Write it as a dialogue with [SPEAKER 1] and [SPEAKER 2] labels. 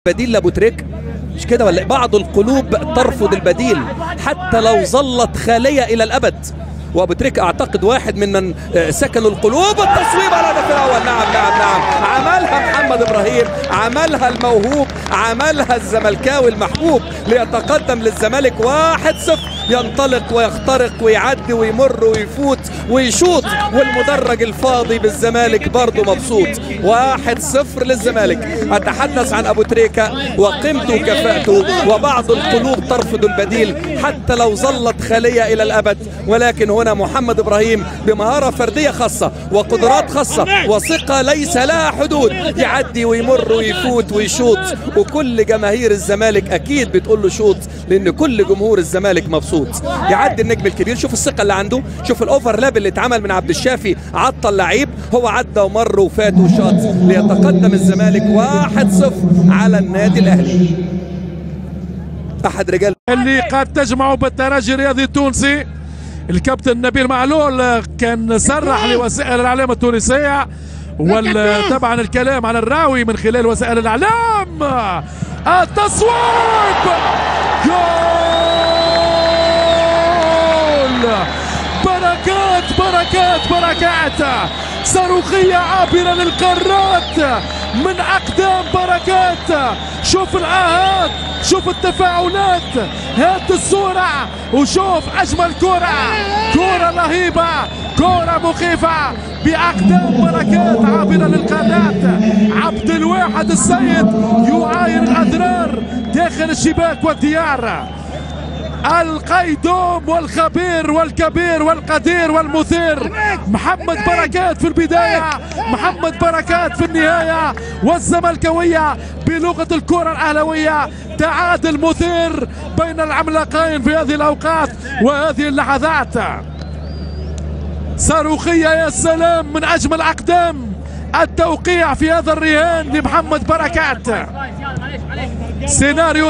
[SPEAKER 1] بديل لابو تريكة، مش كده ولا؟ بعض القلوب ترفض البديل حتى لو ظلت خالية إلى الأبد، وابو تريكة اعتقد واحد من سكنوا القلوب. التصويب على الهدف الاول. نعم نعم نعم، عملها محمد ابراهيم، عملها الموهوب، عملها الزملكاوي المحبوب ليتقدم للزمالك 1-0. ينطلق ويخترق ويعدي ويمر ويفوت ويشوط، والمدرج الفاضي بالزمالك برضه مبسوط. 1-0 للزمالك. اتحدث عن ابو تريكة وقيمته وكفاءته، وبعض القلوب ترفض البديل حتى لو ظلت خالية الى الابد، ولكن هنا محمد ابراهيم بمهارة فردية خاصة وقدرات خاصة وثقة ليس لها حدود، يعدي ويمر ويفوت ويشوط، وكل جماهير الزمالك اكيد بتقول له شوط، لان كل جمهور الزمالك مبسوط. يعدي النجم الكبير، شوف الثقة اللي عنده، شوف الاوفرلاب اللي اتعمل من عبد الشافي، عطل لعيب، هو عدى ومر وفات وشاط ليتقدم الزمالك 1-0 على النادي الاهلي. احد رجال
[SPEAKER 2] اللي قد تجمعه بالترجي الرياضي التونسي الكابتن نبيل معلول كان صرح لوسائل الاعلام التونسيه، وطبعا الكلام على الراوي من خلال وسائل الاعلام. التصويب جول! بركات بركات بركات، صاروخيه عابره للقارات من اقدام بركات. شوف العاهات، شوف التفاعلات، هات الصورة وشوف أجمل كرة، كرة رهيبة، كرة مخيفة بأقدام بركات عابرة للقارات. عبد الواحد السيد يعاين الأضرار داخل الشباك والديار. القيدوم والخبير والكبير والقدير والمثير محمد بركات في البداية، محمد بركات في النهاية، والزملكاوية بلغة الكرة الأهلوية تعادل مثير بين العملاقين في هذه الأوقات وهذه اللحظات. صاروخية يا سلام من أجمل أقدام التوقيع في هذا الرهان لمحمد بركات. سيناريو